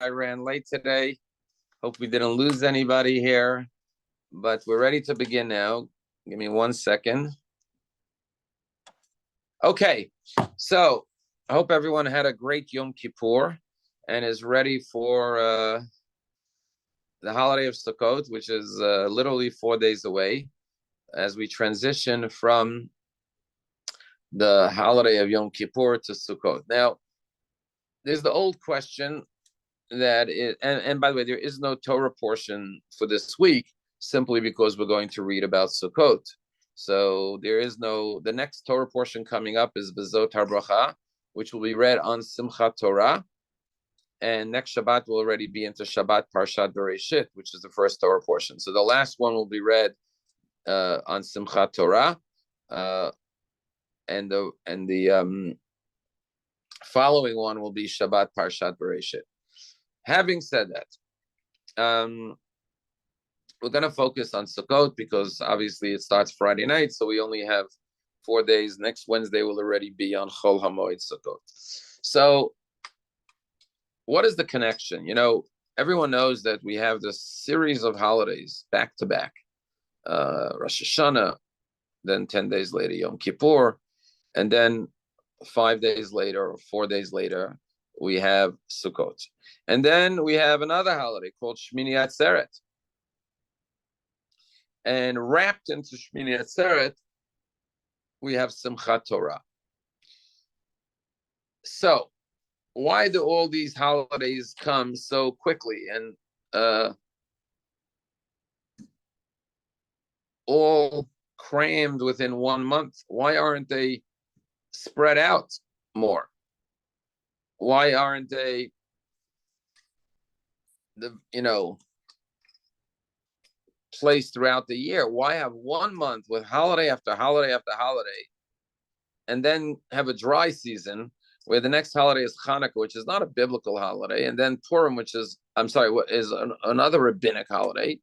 I ran late today. Hope we didn't lose anybody here, but we're ready to begin now. Give me 1 second. Okay, so I hope everyone had a great Yom Kippur and is ready for the holiday of Sukkot, which is literally 4 days away as we transition from the holiday of Yom Kippur to Sukkot. Now, there's the old question that is, and by the way, there is no Torah portion for this week simply because we're going to read about Sukkot. So there is no, the next Torah portion coming up is Bezot HaBracha, which will be read on Simchat Torah. And next Shabbat will already be into Shabbat Parshat Bereshit, which is the first Torah portion. So the last one will be read on Simchat Torah, and the following one will be Shabbat Parshat Bereshit. Having said that, we're going to focus on Sukkot because obviously it starts Friday night, so we only have 4 days. Next Wednesday will already be on Chol HaMoed Sukkot. So what is the connection? You know, everyone knows that we have this series of holidays back to back. Rosh Hashanah, then 10 days later, Yom Kippur, and then 5 days later or 4 days later, we have Sukkot. And then we have another holiday called Shmini Atzeret. And wrapped into Shmini Atzeret, we have Simchat Torah. So, why do all these holidays come so quickly and all crammed within 1 month? Why aren't they spread out more? Why aren't they placed throughout the year? Why have 1 month with holiday after holiday after holiday, and then have a dry season where the next holiday is Hanukkah, which is not a biblical holiday, and then Purim, which is, another rabbinic holiday.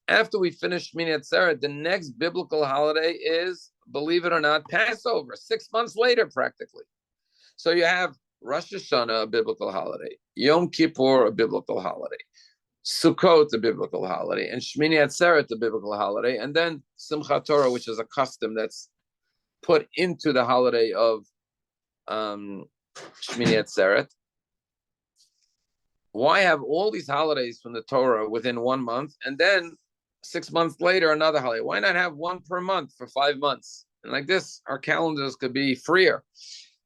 After we finish Shmini Atzeret, the next biblical holiday is, believe it or not, Passover, 6 months later, practically. So you have Rosh Hashanah, a biblical holiday, Yom Kippur, a biblical holiday, Sukkot, a biblical holiday, and Shmini Atzeret, a biblical holiday, and then Simchat Torah, which is a custom that's put into the holiday of Shmini Atzeret. Why have all these holidays from the Torah within 1 month, and then 6 months later another holiday? Why not have one per month for 5 months? And like this, our calendars could be freer.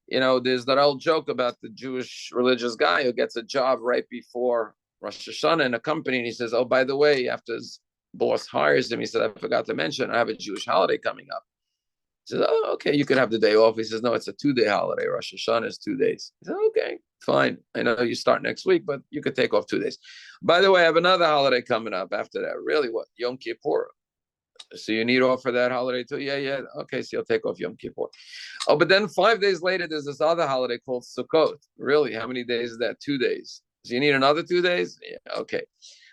You know, there's that old joke about the Jewish religious guy who gets a job right before Rosh Hashanah in a company, and he says, oh, by the way, after his boss hires him, he said, I forgot to mention, I have a Jewish holiday coming up. He says, oh, okay, you could have the day off. He says, no, it's a 2-day holiday. Rosh Hashanah is 2 days. He said, okay, fine. I know you start next week, but you could take off 2 days. By the way, I have another holiday coming up after that. Really, what? Yom Kippur. So you need off for that holiday too? Yeah. Okay, so you'll take off Yom Kippur. Oh, but then 5 days later, there's this other holiday called Sukkot. Really, how many days is that? 2 days. So you need another 2 days? Yeah, okay.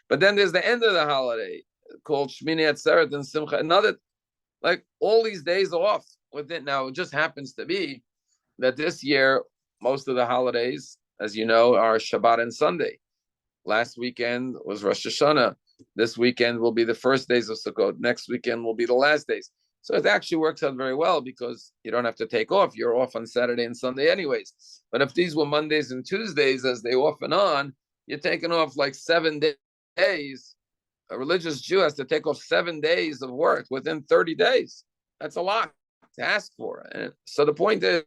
But then there's the end of the holiday called Shmini Atzeret and Simcha. Another, like all these days off with it. Now, it just happens to be that this year, most of the holidays, as you know, are Shabbat and Sunday. Last weekend was Rosh Hashanah. This weekend will be the first days of Sukkot. Next weekend will be the last days. So it actually works out very well because you don't have to take off. You're off on Saturday and Sunday anyways. But if these were Mondays and Tuesdays, as they often on, you're taking off like 7 days. A religious Jew has to take off 7 days of work within 30 days. That's a lot to ask for. And so the point is,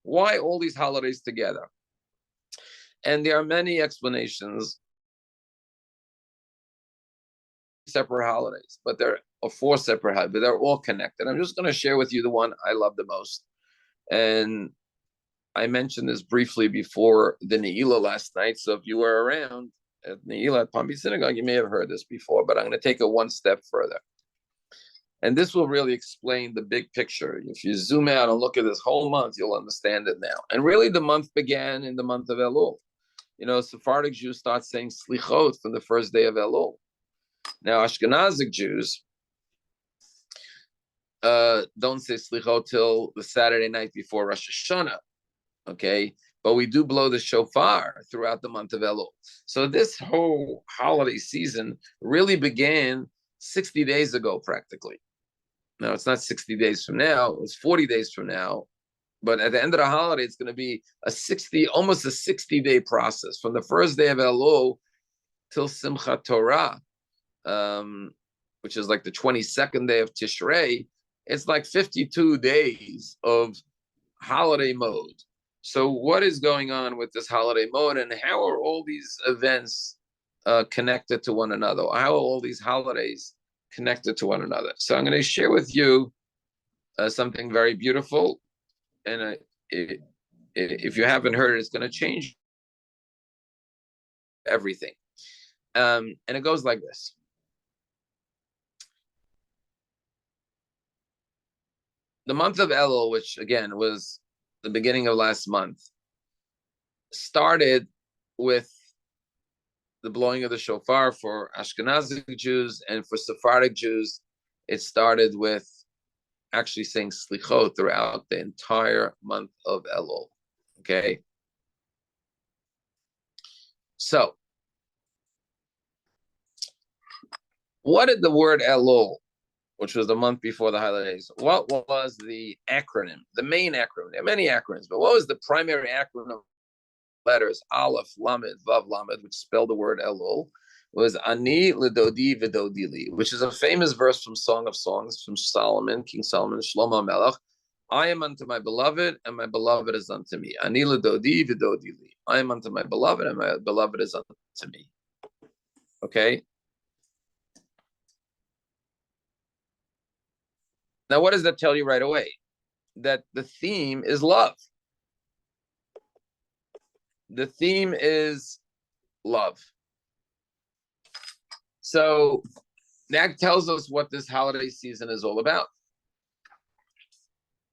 why all these holidays together? And there are many explanations. Separate holidays, but there are 4 separate holidays, but they're all connected. I'm just going to share with you the one I love the most. And I mentioned this briefly before the Ne'ilah last night. So if you were around at Ne'ilah at Palm Beach Synagogue, you may have heard this before, but I'm going to take it one step further. And this will really explain the big picture. If you zoom out and look at this whole month, you'll understand it now. And really the month began in the month of Elul. You know, Sephardic Jews start saying Slichot from the first day of Elul. Now, Ashkenazic Jews don't say Slichot till the Saturday night before Rosh Hashanah, okay? but we do blow the shofar throughout the month of Elul. So this whole holiday season really began 60 days ago, practically. Now, it's not 60 days from now, it's 40 days from now. But at the end of the holiday, it's going to be almost a 60-day process from the first day of Elul till Simchat Torah, which is like the 22nd day of Tishrei. It's like 52 days of holiday mode. So what is going on with this holiday mode, and how are all these events connected to one another? How are all these holidays connected to one another? So I'm going to share with you something very beautiful, and if you haven't heard it, it's going to change everything. And it goes like this. The month of Elul, which again was the beginning of last month, started with the blowing of the shofar for Ashkenazic Jews, and for Sephardic Jews, it started with actually saying slichot throughout the entire month of Elul. Okay? So, what did the word Elul, which was the month before the holidays, what was the acronym, the main acronym? There are many acronyms, but what was the primary acronym? Letters Aleph, Lamed, Vav, Lamed, which spelled the word Elul, was Ani Ledodi Vidodili, which is a famous verse from Song of Songs from Solomon, King Solomon, Shlomo Melech. I am unto my beloved, and my beloved is unto me. Ani Ledodi Vidodili. I am unto my beloved, and my beloved is unto me. Okay? Now, what does that tell you right away? That the theme is love. The theme is love. So that tells us what this holiday season is all about.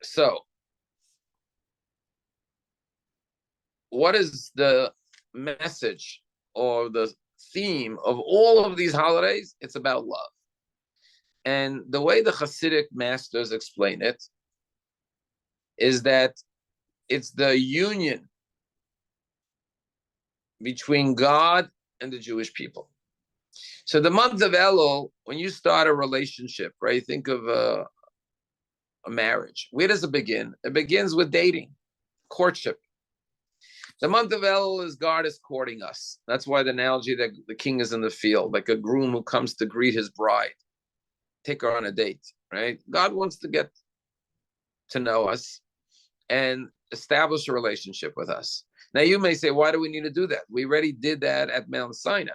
So, what is the message or the theme of all of these holidays? It's about love. And the way the Hasidic masters explain it is that it's the union between God and the Jewish people. So the month of Elul, when you start a relationship, right? Think of a marriage. Where does it begin? It begins with dating, courtship. The month of Elul is God is courting us. That's why the analogy that the king is in the field, like a groom who comes to greet his bride, take her on a date, right? God wants to get to know us and establish a relationship with us. Now, you may say, why do we need to do that? We already did that at Mount Sinai.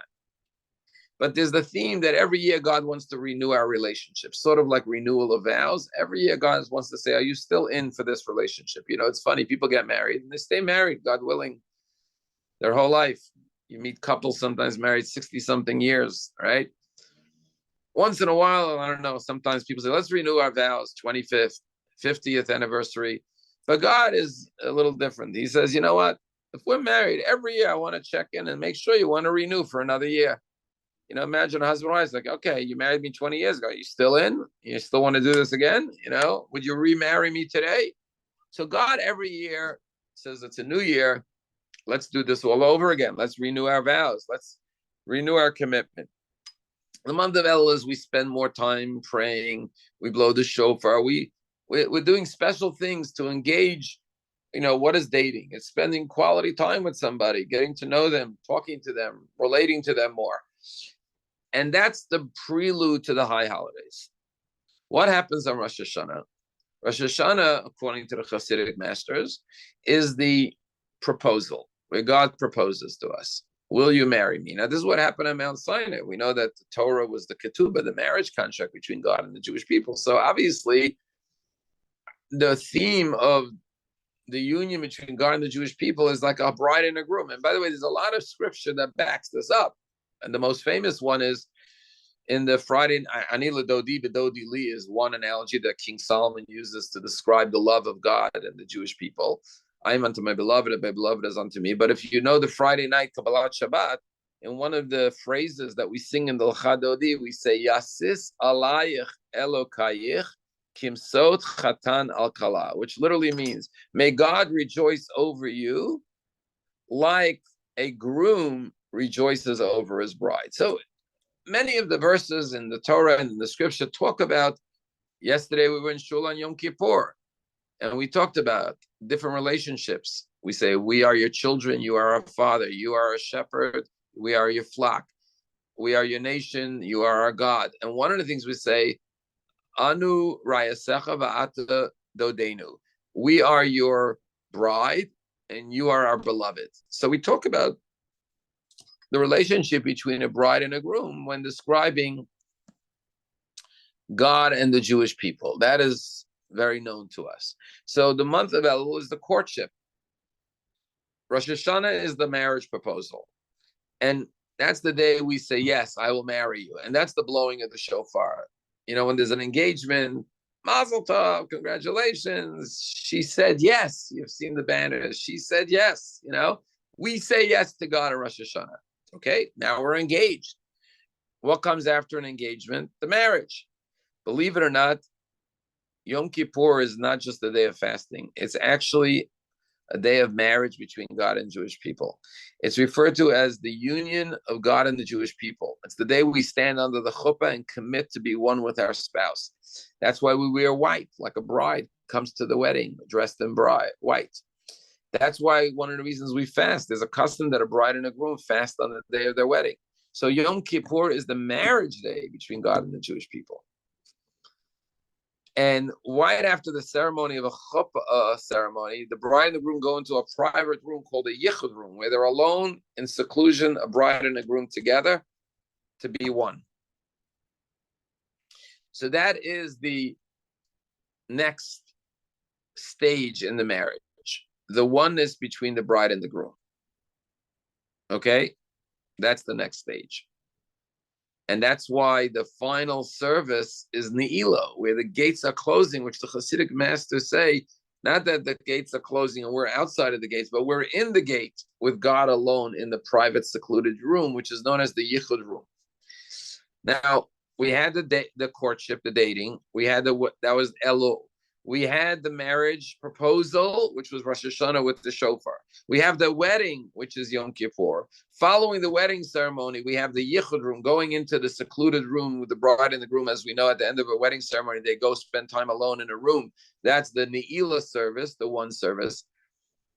But there's the theme that every year God wants to renew our relationship, sort of like renewal of vows. Every year God wants to say, are you still in for this relationship? You know, it's funny, people get married and they stay married, God willing, their whole life. You meet couples sometimes married 60-something years, right? Once in a while, I don't know, sometimes people say, let's renew our vows, 25th, 50th anniversary. But God is a little different. He says, you know what? If we're married, every year I want to check in and make sure you want to renew for another year. You know, imagine a husband and wife like, okay, you married me 20 years ago. You still in? You still want to do this again? You know, would you remarry me today? So God every year says it's a new year. Let's do this all over again. Let's renew our vows. Let's renew our commitment. The month of Elul is we spend more time praying. We blow the shofar. We're doing special things to engage. You know, what is dating? It's spending quality time with somebody, getting to know them, talking to them, relating to them more. And that's the prelude to the high holidays. What happens on Rosh Hashanah? Rosh Hashanah, according to the Hasidic masters, is the proposal, where God proposes to us. Will you marry me? Now, this is what happened on Mount Sinai. We know that the Torah was the ketubah, the marriage contract between God and the Jewish people. So obviously, the theme of the union between God and the Jewish people is like a bride and a groom. And by the way, there's a lot of scripture that backs this up. And the most famous one is in the Friday, Ani L'Dodi B'Dodi Li is one analogy that King Solomon uses to describe the love of God and the Jewish people. I am unto my beloved, and my beloved is unto me. But if you know the Friday night Kabbalat Shabbat, in one of the phrases that we sing in the L'Chadodi, we say, Yasis alayich Elokayich kimsot chatan al kala, which literally means, may God rejoice over you like a groom rejoices over his bride. So many of the verses in the Torah and in the scripture talk about, yesterday we were in Shul on Yom Kippur, and we talked about different relationships. We say, we are your children, you are our father, you are a shepherd, we are your flock, we are your nation, you are our God. And one of the things we say, Anu Rayasecha Va'ata Dodenu, we are your bride and you are our beloved. So we talk about the relationship between a bride and a groom when describing God and the Jewish people. That is very known to us. So the month of Elul is the courtship. Rosh Hashanah is the marriage proposal. And that's the day we say, yes, I will marry you. And that's the blowing of the shofar. You know, when there's an engagement, Mazel Tov, congratulations. She said yes. You've seen the banners. She said yes. You know, we say yes to God at Rosh Hashanah. Okay, now we're engaged. What comes after an engagement? The marriage. Believe it or not, Yom Kippur is not just a day of fasting. It's actually a day of marriage between God and Jewish people. It's referred to as the union of God and the Jewish people. It's the day we stand under the chuppah and commit to be one with our spouse. That's why we wear white, like a bride comes to the wedding dressed in white. That's why one of the reasons we fast. There's a custom that a bride and a groom fast on the day of their wedding. So Yom Kippur is the marriage day between God and the Jewish people. And right after the ceremony of a chuppah ceremony, the bride and the groom go into a private room called a yichud room, where they're alone in seclusion, a bride and a groom together to be one. So that is the next stage in the marriage, the oneness between the bride and the groom. Okay? That's the next stage. And that's why the final service is Ne'ilah, where the gates are closing, which the Hasidic masters say, not that the gates are closing and we're outside of the gates, but we're in the gate with God alone in the private secluded room, which is known as the Yichud room. Now, we had the courtship, the dating. We had that was Elul. We had the marriage proposal, which was Rosh Hashanah with the shofar. We have the wedding, which is Yom Kippur. Following the wedding ceremony, we have the yichud room, going into the secluded room with the bride and the groom. As we know, at the end of a wedding ceremony, they go spend time alone in a room. That's the Ne'ilah service, the one service.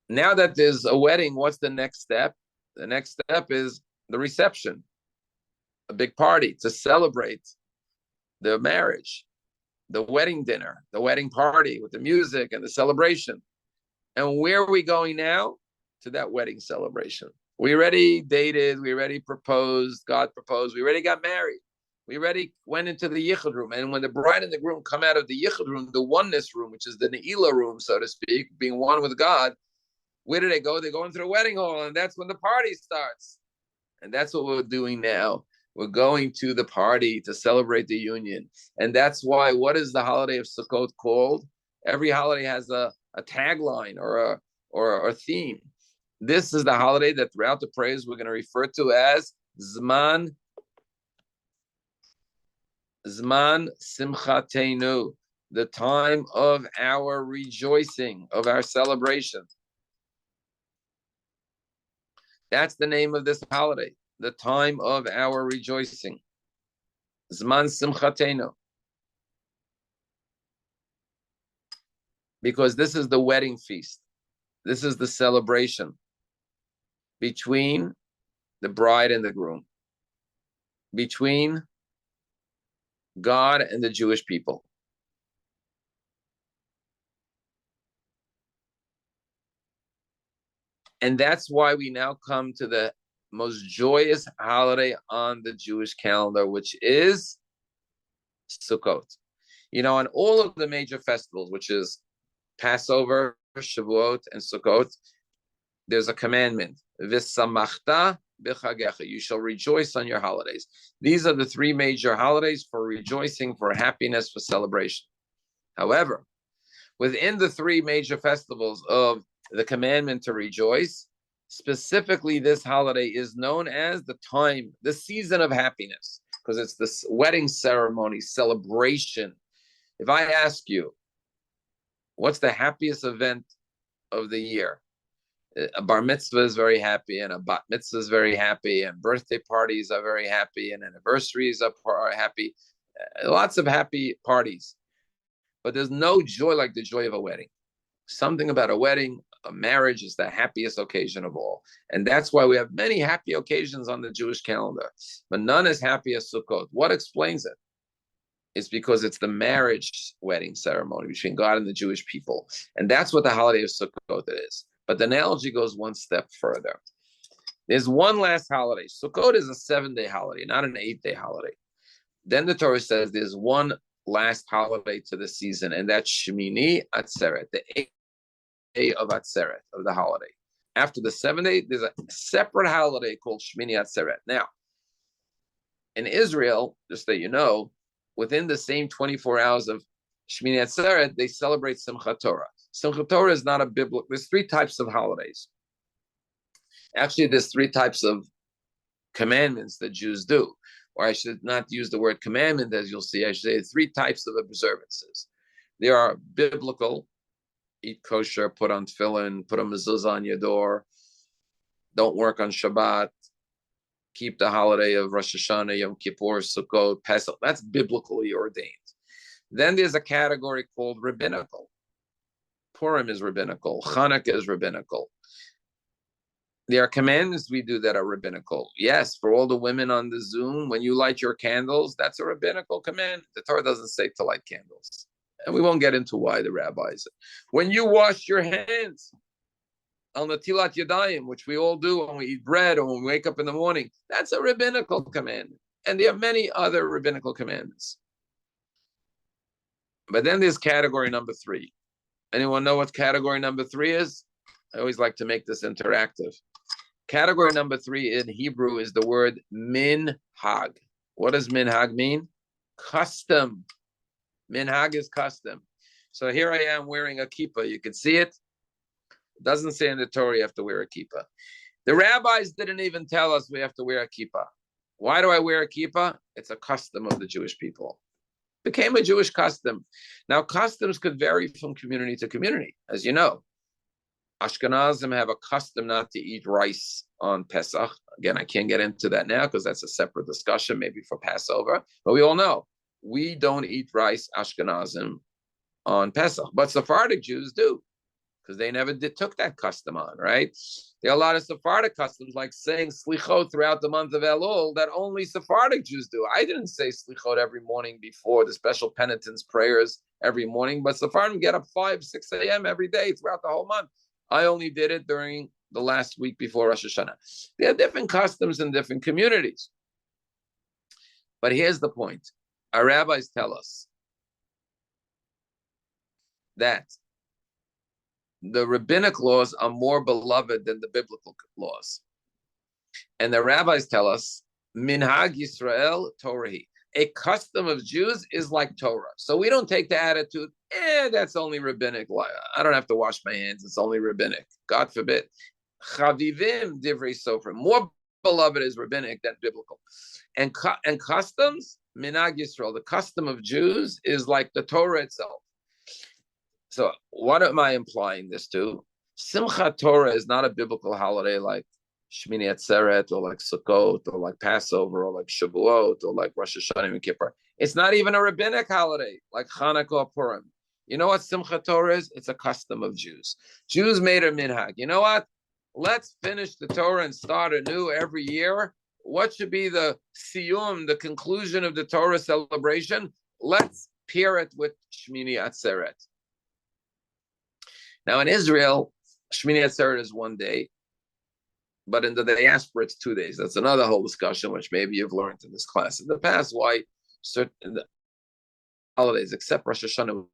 Now that there's a wedding, what's the next step? The next step is the reception, a big party to celebrate the marriage, the wedding dinner, the wedding party with the music and the celebration. And where are we going now? To that wedding celebration. We already dated, we already proposed, God proposed, we already got married. We already went into the yichud room. And when the bride and the groom come out of the yichud room, the oneness room, which is the Ne'ilah room, so to speak, being one with God, where do they go? They go into the wedding hall, and that's when the party starts. And that's what we're doing now. We're going to the party to celebrate the union. And that's why, what is the holiday of Sukkot called? Every holiday has a tagline or a theme. This is the holiday that throughout the praise we're going to refer to as Zman Simchatenu, the time of our rejoicing, of our celebration. That's the name of this holiday, the time of our rejoicing. Zman Simchatenu. Because this is the wedding feast. This is the celebration between the bride and the groom, between God and the Jewish people. And that's why we now come to the most joyous holiday on the Jewish calendar, which is Sukkot. You know, on all of the major festivals, which is Passover, Shavuot, and Sukkot, there's a commandment. V'samachta b'chagecha. You shall rejoice on your holidays. These are the three major holidays for rejoicing, for happiness, for celebration. However, within the three major festivals of the commandment to rejoice, specifically this holiday is known as the time, the season of happiness, because it's this wedding ceremony, celebration. If I ask you, what's the happiest event of the year? A bar mitzvah is very happy, and a bat mitzvah is very happy, and birthday parties are very happy, and anniversaries are happy. Lots of happy parties. But there's no joy like the joy of a wedding. Something about a wedding, a marriage is the happiest occasion of all. And that's why we have many happy occasions on the Jewish calendar, but none as happy as Sukkot. What explains it? It's because it's the marriage wedding ceremony between God and the Jewish people. And that's what the holiday of Sukkot is. But the analogy goes one step further. There's one last holiday. Sukkot is a 7-day holiday, not an 8-day holiday. Then the Torah says there's one last holiday to the season, and that's Shmini Atzeret, the 8th day of Atzeret, of the holiday. After the 7th day, there's a separate holiday called Shmini Atzeret. Now, in Israel, just so you know, within the same 24 hours of Shmini Atzeret, they celebrate Simchat Torah. Simchat Torah is not a biblical. There's 3 types of holidays. Actually, there's 3 types of commandments that Jews do. Or I should not use the word commandment, as you'll see. I should say 3 types of observances. There are biblical: eat kosher, put on tefillin, put a mezuzah on your door, don't work on Shabbat, keep the holiday of Rosh Hashanah, Yom Kippur, Sukkot, Pesach. That's biblically ordained. Then there's a category called rabbinical. Purim is rabbinical. Hanukkah is rabbinical. There are commandments we do that are rabbinical. Yes, for all the women on the Zoom, when you light your candles, that's a rabbinical command. The Torah doesn't say to light candles. And we won't get into why the rabbis. When you wash your hands on the Tilat Yadayim, which we all do when we eat bread or when we wake up in the morning, that's a rabbinical commandment. And there are many other rabbinical commandments. But then there's category number 3. Anyone know what category number 3 is? I always like to make this interactive. Category number 3 in Hebrew is the word minhag. What does minhag mean? Custom. Minhag is custom. So here I am wearing a kippah. You can see it. It doesn't say in the Torah you have to wear a kippah. The rabbis didn't even tell us we have to wear a kippah. Why do I wear a kippah? It's a custom of the Jewish people. It became a Jewish custom. Now, customs could vary from community to community, as you know. Ashkenazim have a custom not to eat rice on Pesach. Again, I can't get into that now because that's a separate discussion, maybe for Passover. But we all know we don't eat rice, Ashkenazim, on Pesach. But Sephardic Jews do, because they never took that custom on, right? There are a lot of Sephardic customs, like saying slichot throughout the month of Elul, that only Sephardic Jews do. I didn't say slichot every morning before the special penitence prayers every morning, but Sephardim get up 5, 6 a.m. every day throughout the whole month. I only did it during the last week before Rosh Hashanah. There are different customs in different communities. But here's the point. Our rabbis tell us that the rabbinic laws are more beloved than the biblical laws. And the rabbis tell us, Minhag Yisrael Torahi. A custom of Jews is like Torah. So we don't take the attitude, that's only rabbinic. I don't have to wash my hands. It's only rabbinic. God forbid. Chavivim divrei sofer. More beloved is rabbinic than biblical. And customs, Minhag Yisrael, the custom of Jews is like the Torah itself. So what am I implying this to? Simchat Torah is not a biblical holiday like Shmini Atzeret or like Sukkot or like Passover or like Shavuot or like Rosh Hashanah and Kippur. It's not even a rabbinic holiday like Hanukkah or Purim. You know what Simchat Torah is? It's a custom of Jews. Jews made a minhag. You know what? Let's finish the Torah and start anew every year. What should be the siyum, the conclusion of the Torah celebration? Let's pair it with Shmini Atzeret. Now in Israel, Shmini Atzeret is 1 day. But in the diaspora, it's 2 days. That's another whole discussion, which maybe you've learned in this class in the past, why certain holidays, except Rosh Hashanah,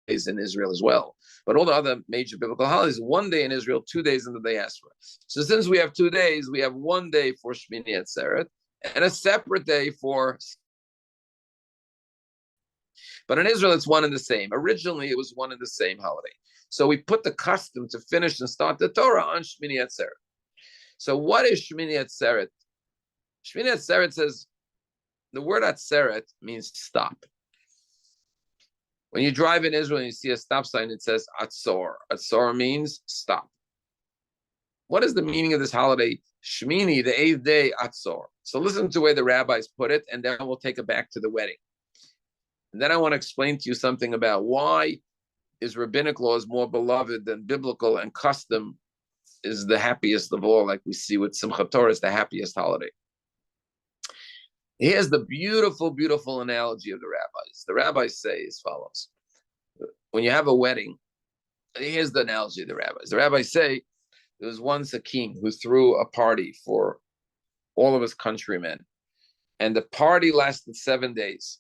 is in Israel as well. But all the other major biblical holidays, 1 day in Israel, 2 days in the diaspora. So since we have 2 days, we have 1 day for Shmini Atzeret and a separate day for... But in Israel, it's one and the same. Originally, it was one and the same holiday. So we put the custom to finish and start the Torah on Shmini Atzeret. So what is Shmini Atzeret? Shmini Atzeret says, the word Atzeret means stop. When you drive in Israel and you see a stop sign, it says Atzor. Atzor means stop. What is the meaning of this holiday? Shmini, the 8th day, Atzor. So listen to the way the rabbis put it, and then we'll take it back to the wedding. And then I want to explain to you something about why is rabbinic law is more beloved than biblical, and custom is the happiest of all, like we see with Simchat Torah is the happiest holiday. Here's the beautiful, beautiful analogy of the rabbis. The rabbis say as follows. When you have a wedding, here's the analogy of the rabbis. The rabbis say there was once a king who threw a party for all of his countrymen, and the party lasted 7 days.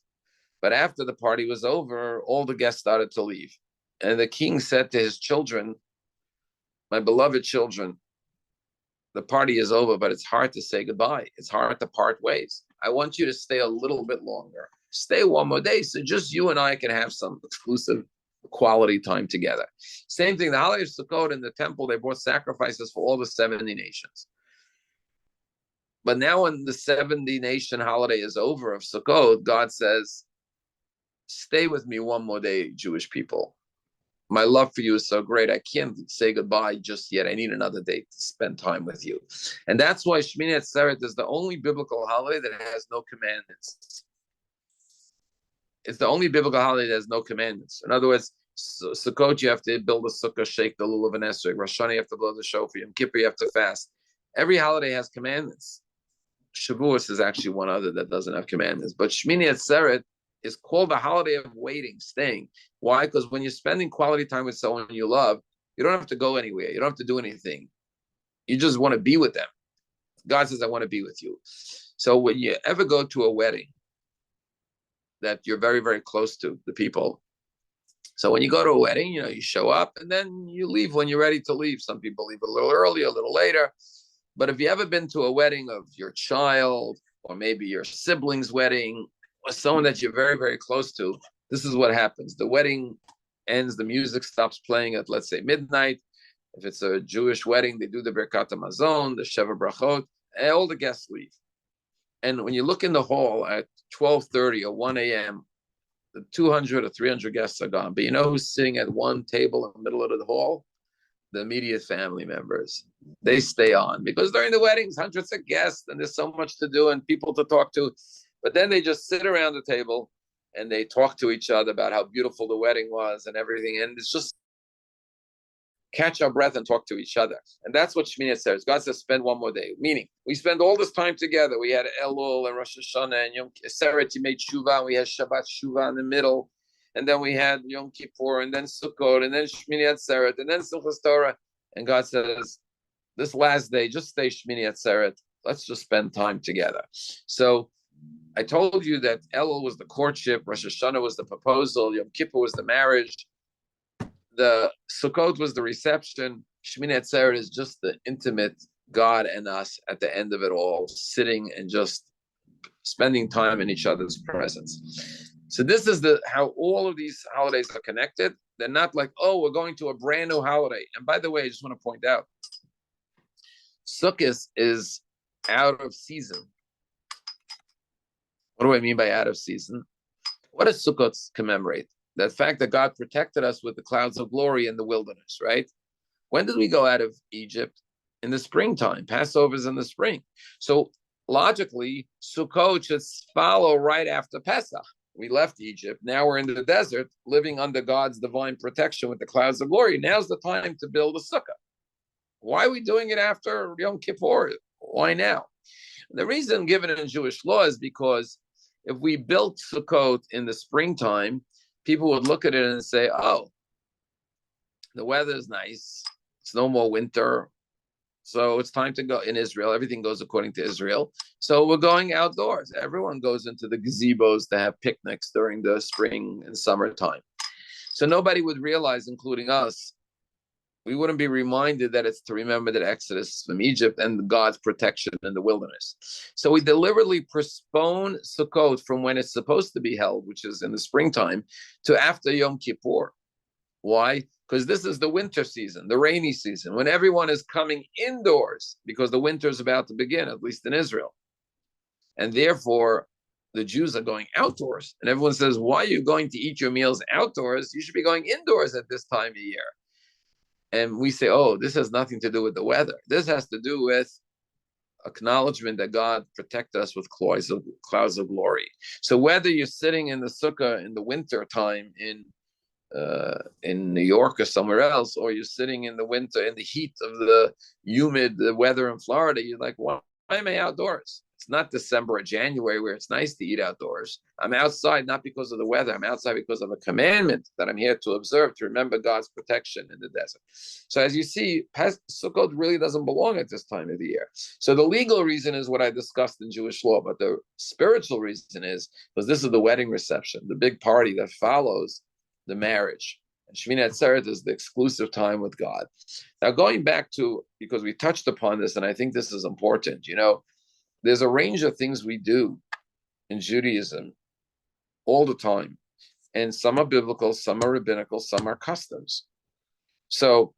But after the party was over, all the guests started to leave. And the king said to his children, my beloved children, the party is over, but it's hard to say goodbye. It's hard to part ways. I want you to stay a little bit longer. Stay one more day so just you and I can have some exclusive quality time together. Same thing, the holiday of Sukkot in the temple, they brought sacrifices for all the 70 nations. But now when the 70 nation holiday is over of Sukkot, God says, stay with me one more day, Jewish people. My love for you is so great. I can't say goodbye just yet. I need another day to spend time with you. And that's why Shmini Atzeret is the only biblical holiday that has no commandments. It's the only biblical holiday that has no commandments. In other words, Sukkot, you have to build a sukkah, shake the lulav and esrog. Rosh Hashanah, you have to blow the shofar. Yom Kippur, you have to fast. Every holiday has commandments. Shavuos is actually one other that doesn't have commandments. But Shmini Atzeret is called the holiday of waiting, staying. Why? Because when you're spending quality time with someone you love, you don't have to go anywhere. You don't have to do anything. You just want to be with them. God says, I want to be with you. So when you ever go to a wedding that you're very, very close to the people. So when you go to a wedding, you show up and then you leave when you're ready to leave. Some people leave a little early, a little later. But if you ever been to a wedding of your child or maybe your sibling's wedding, or someone that you're very, very close to, this is what happens. The wedding ends, the music stops playing at, let's say, midnight. If it's a Jewish wedding, they do the Birkat HaMazon, the Sheva Brachot, and all the guests leave. And when you look in the hall at 12:30 or 1 a.m., the 200 or 300 guests are gone. But you know who's sitting at one table in the middle of the hall? The immediate family members. They stay on because during the weddings, hundreds of guests, and there's so much to do and people to talk to. But then they just sit around the table and they talk to each other about how beautiful the wedding was and everything. And it's just catch our breath and talk to each other. And that's what Shmini says. God says, spend one more day. Meaning, we spend all this time together. We had Elul and Rosh Hashanah and Yom Kippur. You made Shuvah, and we had Shabbat Shuvah in the middle. And then we had Yom Kippur, and then Sukkot, and then Shmini Atzeret, and then Simchas Torah. And God says, this last day, just stay Shmini Atzeret. Let's just spend time together. So I told you that Elul was the courtship, Rosh Hashanah was the proposal, Yom Kippur was the marriage, the Sukkot was the reception, Shmini Atzeret is just the intimate God and us at the end of it all, sitting and just spending time in each other's presence. So this is how all of these holidays are connected. They're not like, oh, we're going to a brand new holiday. And by the way, I just want to point out, Sukkot is out of season. What do I mean by out of season? What does Sukkot commemorate? The fact that God protected us with the clouds of glory in the wilderness, right? When did we go out of Egypt? In the springtime. Passover's in the spring. So logically, Sukkot should follow right after Pesach. We left Egypt. Now we're in the desert, living under God's divine protection with the clouds of glory. Now's the time to build a sukkah. Why are we doing it after Yom Kippur? Why now? The reason given in Jewish law is because if we built Sukkot in the springtime, people would look at it and say, oh, the weather is nice. It's no more winter. So it's time to go in Israel. Everything goes according to Israel. So we're going outdoors. Everyone goes into the gazebos to have picnics during the spring and summertime. So nobody would realize, including us, we wouldn't be reminded that it's to remember that Exodus from Egypt and God's protection in the wilderness. So we deliberately postpone Sukkot from when it's supposed to be held, which is in the springtime, to after Yom Kippur. Why? Because this is the winter season, the rainy season, when everyone is coming indoors because the winter is about to begin, at least in Israel. And therefore, the Jews are going outdoors. And everyone says, why are you going to eat your meals outdoors? You should be going indoors at this time of year. And we say, oh, this has nothing to do with the weather. This has to do with acknowledgement that God protect us with clouds of glory. So whether you're sitting in the sukkah in the winter time in New York or somewhere else, or you're sitting in the winter in the heat of the humid weather in Florida, you're like, why am I outdoors? It's not December or January where it's nice to eat outdoors. I'm outside not because of the weather. I'm outside because of a commandment that I'm here to observe, to remember God's protection in the desert. So as you see, Sukkot really doesn't belong at this time of the year. So the legal reason is what I discussed in Jewish law, but the spiritual reason is because this is the wedding reception, the big party that follows the marriage. And Shmini Atzeret is the exclusive time with God. Now, going back to, because we touched upon this, and I think this is important, there's a range of things we do in Judaism all the time. And some are biblical, some are rabbinical, some are customs. So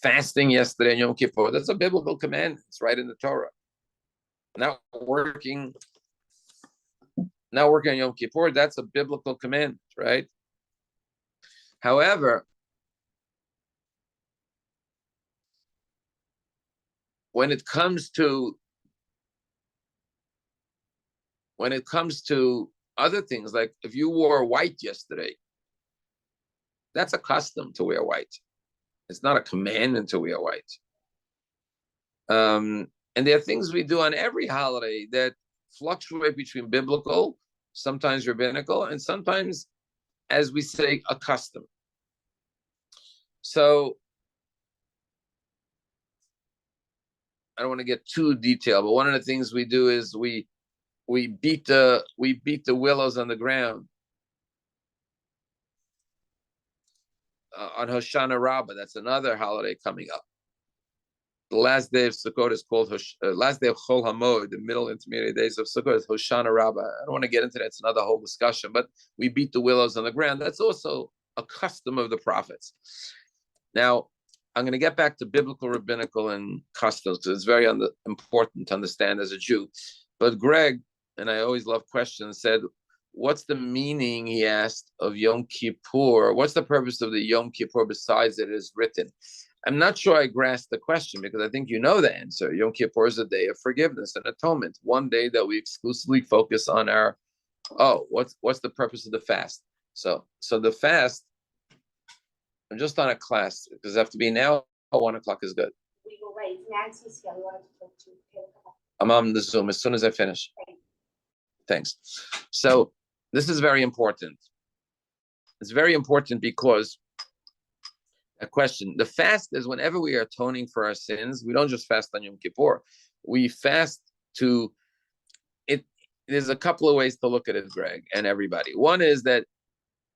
fasting yesterday in Yom Kippur, that's a biblical command. It's right in the Torah. Not working on Yom Kippur, that's a biblical command, right? However, when it comes to other things, like if you wore white yesterday, that's a custom to wear white. It's not a commandment to wear white. And there are things we do on every holiday that fluctuate between biblical, sometimes rabbinical, and sometimes, as we say, a custom. So I don't want to get too detailed, but one of the things we do is we beat the willows on the ground on Hoshana Rabbah. That's another holiday coming up. The last day of Sukkot is called last day of Chol Hamoed. The middle intermediate days of Sukkot is Hoshana Rabbah. I don't want to get into that; it's another whole discussion. But we beat the willows on the ground. That's also a custom of the prophets. Now, I'm going to get back to biblical, rabbinical, and customs because it's very important to understand as a Jew. But Greg, and I always love questions, said, what's the meaning, he asked, of Yom Kippur? What's the purpose of the Yom Kippur besides it is written? I'm not sure I grasped the question because I think you know the answer. Yom Kippur is a day of forgiveness and atonement, one day that we exclusively focus on what's the purpose of the fast? So the fast, I'm just on a class. Does it have to be now? 1 o'clock is good. We will wait. Nancy's here. We want to talk to you. I'm on the Zoom as soon as I finish. Thanks. So this is very important. It's very important because a question. The fast is whenever we are atoning for our sins. We don't just fast on Yom Kippur. We fast to it. There's a couple of ways to look at it, Greg, and everybody. One is that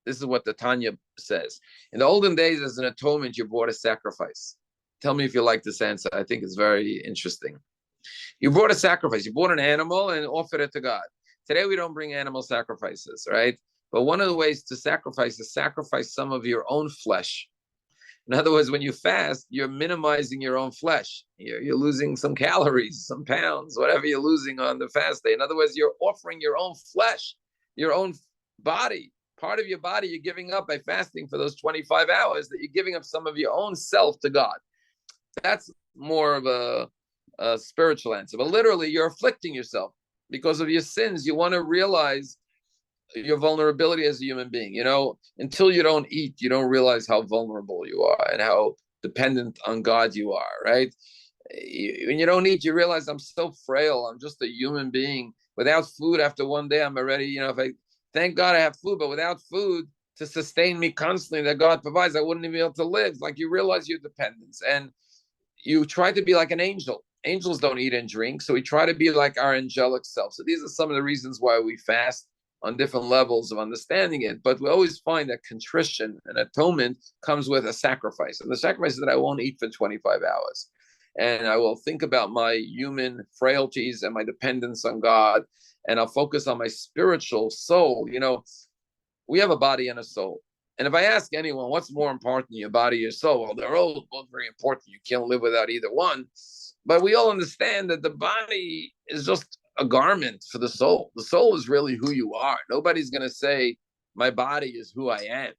this is what the Tanya says. In the olden days, as an atonement, you brought a sacrifice. Tell me if you like this answer. I think it's very interesting. You brought a sacrifice. You brought an animal and offered it to God. Today, we don't bring animal sacrifices, right? But one of the ways to sacrifice is sacrifice some of your own flesh. In other words, when you fast, you're minimizing your own flesh. You're losing some calories, some pounds, whatever you're losing on the fast day. In other words, you're offering your own flesh, your own body. Part of your body you're giving up by fasting for those 25 hours, that you're giving up some of your own self to God. That's more of a spiritual answer. But literally, you're afflicting yourself because of your sins. You want to realize your vulnerability as a human being. Until you don't eat, you don't realize how vulnerable you are and how dependent on God you are, right? When you don't eat, you realize I'm so frail. I'm just a human being. Without food, after one day, I'm already, thank God I have food, but without food to sustain me constantly that God provides, I wouldn't even be able to live. Like, you realize your dependence and you try to be like an angel. Angels don't eat and drink, so we try to be like our angelic self. So these are some of the reasons why we fast on different levels of understanding it. But we always find that contrition and atonement comes with a sacrifice. And the sacrifice is that I won't eat for 25 hours. And I will think about my human frailties and my dependence on God. And I'll focus on my spiritual soul. We have a body and a soul. And if I ask anyone, what's more important, your body or your soul? Well, they're all both very important. You can't live without either one. But we all understand that the body is just a garment for the soul. The soul is really who you are. Nobody's going to say, my body is who I am.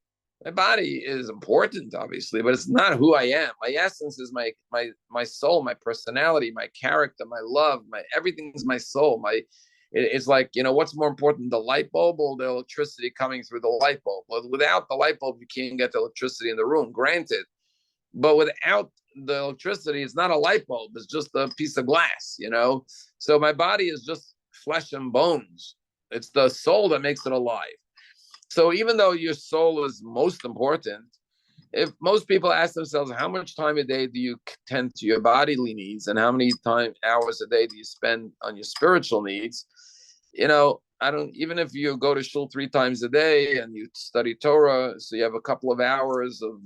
My body is important, obviously, but it's not who I am. My essence is my soul, my personality, my character, my love, my everything is my soul. It's like, what's more important, the light bulb or the electricity coming through the light bulb? Well, without the light bulb, you can't get the electricity in the room, granted. But without the electricity, it's not a light bulb, it's just a piece of glass. So my body is just flesh and bones. It's the soul that makes it alive. So even though your soul is most important, if most people ask themselves, how much time a day do you tend to your bodily needs and how many hours a day do you spend on your spiritual needs? I don't, even if you go to shul 3 times a day and you study Torah, so you have a couple of hours of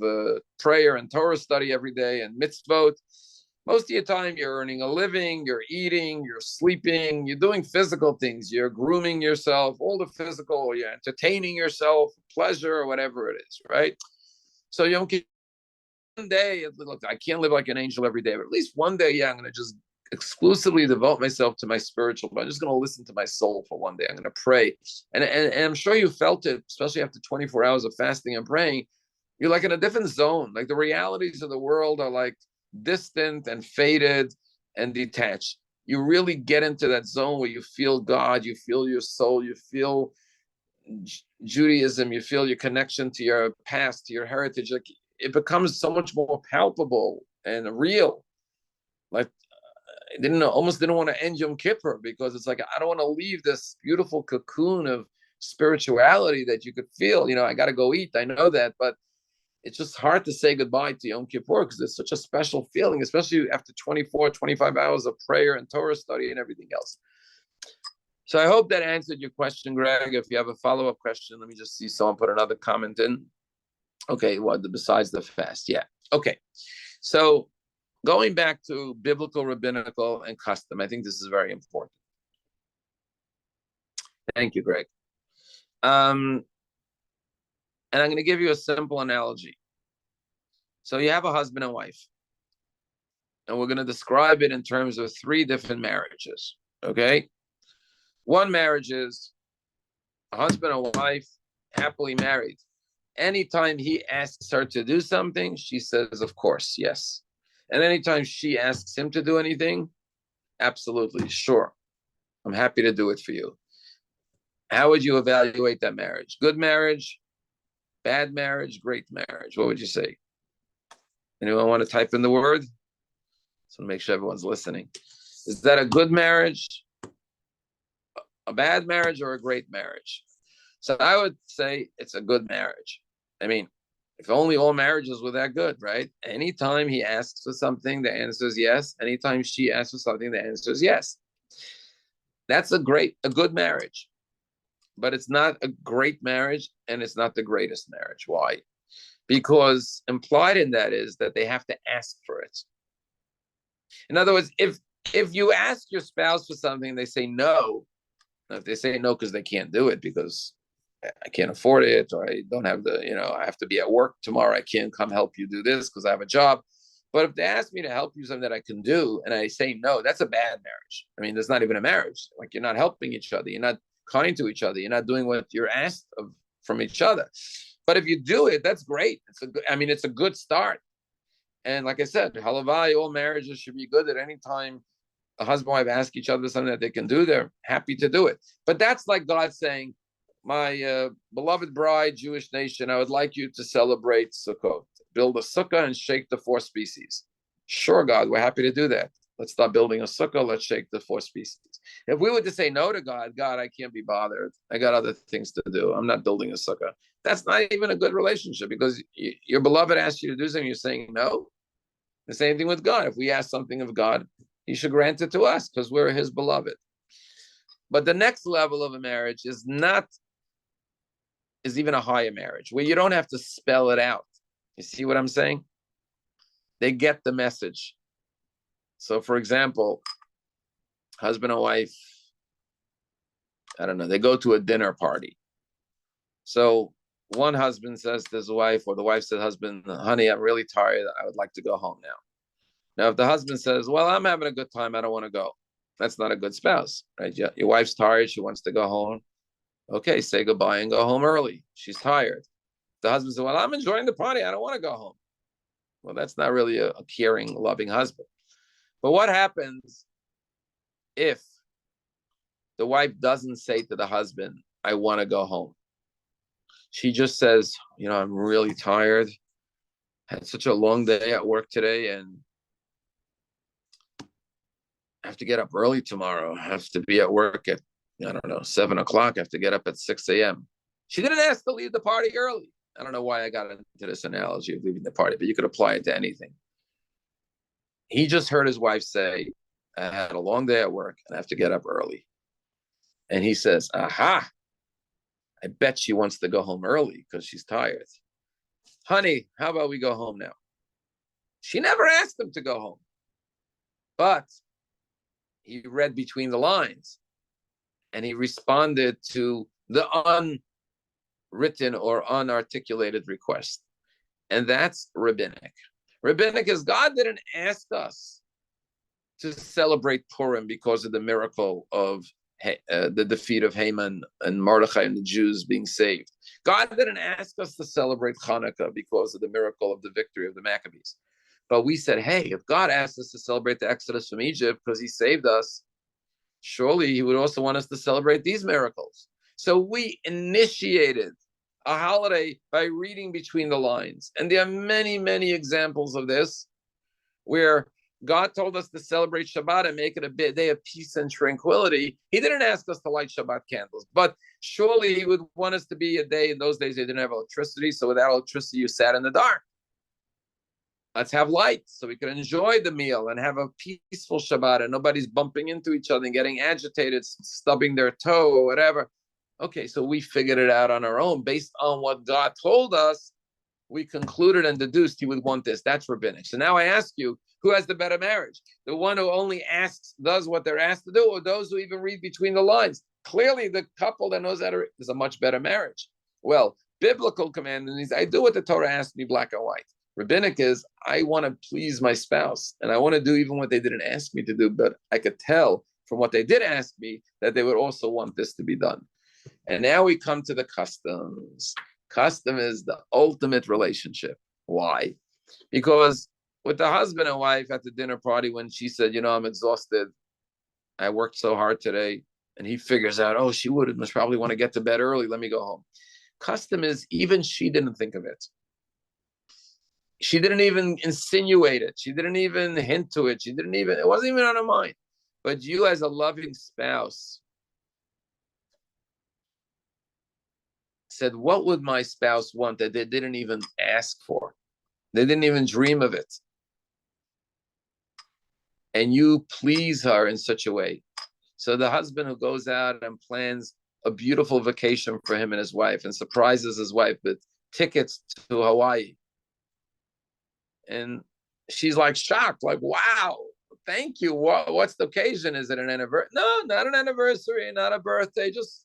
prayer and Torah study every day and mitzvot, most of your time you're earning a living, you're eating, you're sleeping, you're doing physical things, you're grooming yourself, all the physical, you're entertaining yourself, pleasure, or whatever it is, right? So you don't get one day, look, I can't live like an angel every day, but at least one day, yeah, I'm going to just exclusively devote myself to my spiritual, but I'm just going to listen to my soul for one day. I'm going to pray. And I'm sure you felt it, especially after 24 hours of fasting and praying. You're like in a different zone. Like the realities of the world are like distant and faded and detached. You really get into that zone where you feel God, you feel your soul, you feel Judaism, you feel your connection to your past, to your heritage. Like it becomes so much more palpable and real. Like I almost didn't want to end Yom Kippur because it's like I don't want to leave this beautiful cocoon of spirituality that you could feel. I got to go eat. I know that, but it's just hard to say goodbye to Yom Kippur because it's such a special feeling, especially after 24, 25 hours of prayer and Torah study and everything else. So I hope that answered your question, Greg. If you have a follow-up question, let me just see someone put another comment in. Okay, besides the fast? Yeah. Okay. So going back to biblical, rabbinical, and custom, I think this is very important. Thank you, Greg. And I'm going to give you a simple analogy. So you have a husband and wife, and we're going to describe it in terms of 3 different marriages, okay? One marriage is a husband and wife, happily married. Anytime he asks her to do something, she says, of course, yes. And anytime she asks him to do anything, absolutely, sure. I'm happy to do it for you. How would you evaluate that marriage? Good marriage, bad marriage, great marriage? What would you say? Anyone want to type in the word? So make sure everyone's listening. Is that a good marriage, a bad marriage, or a great marriage? So I would say it's a good marriage. I mean, if only all marriages were that good, right? Anytime he asks for something, the answer is yes. Anytime she asks for something, the answer is yes. That's a good marriage. But it's not a great marriage, and it's not the greatest marriage. Why? Because implied in that is that they have to ask for it. In other words, if you ask your spouse for something, they say no. If they say no because they can't do it because I can't afford it, or I don't have I have to be at work tomorrow, I can't come help you do this because I have a job. But if they ask me to help you something that I can do and I say no, that's a bad marriage. I mean, there's not even a marriage. Like you're not helping each other. You're not kind to each other. You're not doing what you're asked from each other. But if you do it, that's great. It's a good start. And like I said, halavai, all marriages should be good at any time a husband and wife ask each other something that they can do, they're happy to do it. But that's like God saying, my beloved bride, Jewish nation, I would like you to celebrate Sukkot. Build a sukkah and shake the 4 species. Sure, God, we're happy to do that. Let's start building a sukkah. Let's shake the 4 species. If we were to say no to God, I can't be bothered. I got other things to do. I'm not building a sukkah. That's not even a good relationship because your beloved asks you to do something, you're saying no. The same thing with God. If we ask something of God, he should grant it to us because we're his beloved. But the next level of a marriage is even a higher marriage where you don't have to spell it out. You see what I'm saying? They get the message. So for example, husband and wife, I don't know, they go to a dinner party. So one husband says to his wife, or the wife says, husband, honey, I'm really tired. I would like to go home now. Now, if the husband says, well, I'm having a good time, I don't want to go. That's not a good spouse, right? Your wife's tired. She wants to go home. Okay, say goodbye and go home early. She's tired. The husband said, well, I'm enjoying the party. I don't want to go home. Well, that's not really a caring, loving husband. But what happens if the wife doesn't say to the husband, I want to go home? She just says, I'm really tired. Had such a long day at work today, and I have to get up early tomorrow. I have to be at work at, 7 o'clock. I have to get up at 6 a.m. She didn't ask to leave the party early. I don't know why I got into this analogy of leaving the party, but you could apply it to anything. He just heard his wife say, I had a long day at work and I have to get up early. And he says, aha, I bet she wants to go home early because she's tired. Honey, how about we go home now? She never asked him to go home. But he read between the lines and he responded to the unwritten or unarticulated request. And that's rabbinic. Rabbinic is God didn't ask us to celebrate Purim because of the miracle of the defeat of Haman and Mordechai and the Jews being saved. God didn't ask us to celebrate Hanukkah because of the miracle of the victory of the Maccabees. But we said, hey, if God asked us to celebrate the Exodus from Egypt because he saved us, surely he would also want us to celebrate these miracles. So we initiated a holiday by reading between the lines. And there are many, many examples of this where God told us to celebrate Shabbat and make it a day of peace and tranquility. He didn't ask us to light Shabbat candles, but surely he would want us to be a day. In those days, they didn't have electricity. So without electricity, you sat in the dark. Let's have light so we can enjoy the meal and have a peaceful Shabbat and nobody's bumping into each other and getting agitated, stubbing their toe or whatever. Okay, so we figured it out on our own. Based on what God told us, we concluded and deduced he would want this. That's rabbinic. So now I ask you, who has the better marriage? The one who only asks, does what they're asked to do, or those who even read between the lines? Clearly, the couple that knows how to read is a much better marriage. Well, biblical commandment is, I do what the Torah asked me, black and white. Rabbinic is, I want to please my spouse, and I want to do even what they didn't ask me to do, but I could tell from what they did ask me that they would also want this to be done. And now we come to the customs. Custom is the ultimate relationship. Why? Because with the husband and wife at the dinner party, when she said, I'm exhausted, I worked so hard today, and he figures out, oh, she must probably want to get to bed early, let me go home. Custom is, even she didn't think of it. She didn't even insinuate it. She didn't even hint to it. It wasn't even on her mind. But you as a loving spouse said, what would my spouse want that they didn't even ask for? They didn't even dream of it. And you please her in such a way. So the husband who goes out and plans a beautiful vacation for him and his wife and surprises his wife with tickets to Hawaii. And she's like shocked, like, wow, thank you. What's the occasion? Is it an anniversary? No, not an anniversary, not a birthday. Just,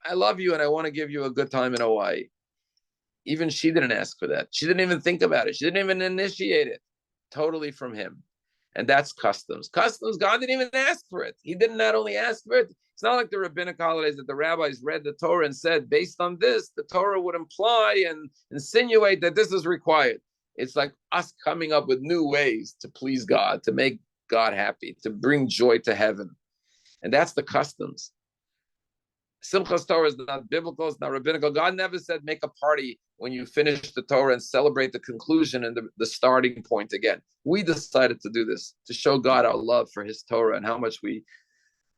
I love you and I want to give you a good time in Hawaii. Even she didn't ask for that. She didn't even think about it. She didn't even initiate it. Totally from him. And that's customs. Customs, God didn't even ask for it. He didn't not only ask for it. It's not like the rabbinic holidays that the rabbis read the Torah and said, based on this, the Torah would imply and insinuate that this is required. It's like us coming up with new ways to please God, to make God happy, to bring joy to heaven. And that's the customs. Simchas Torah is not biblical, it's not rabbinical. God never said make a party when you finish the Torah and celebrate the conclusion and the starting point again. We decided to do this to show God our love for his Torah and how much we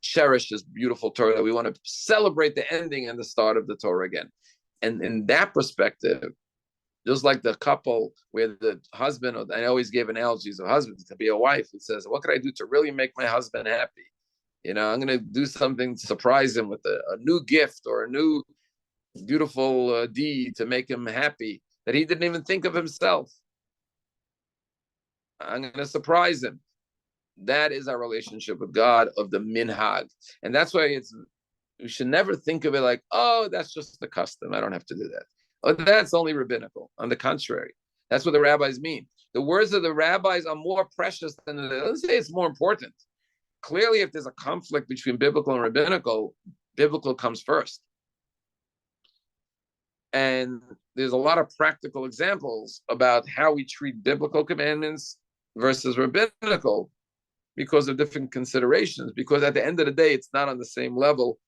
cherish this beautiful Torah, that we want to celebrate the ending and the start of the Torah again. And in that perspective, just like the couple where the husband, I always gave analogies of husbands, to be a wife who says, what could I do to really make my husband happy? I'm going to do something to surprise him with a new gift or a new beautiful deed to make him happy that he didn't even think of himself. I'm going to surprise him. That is our relationship with God of the minhag. And that's why we should never think of it like, oh, that's just the custom. I don't have to do that. Oh, that's only rabbinical. On the contrary, that's what the rabbis mean. The words of the rabbis are more precious than let's say it's more important. Clearly, if there's a conflict between biblical and rabbinical, biblical comes first. And there's a lot of practical examples about how we treat biblical commandments versus rabbinical because of different considerations, because at the end of the day, it's not on the same level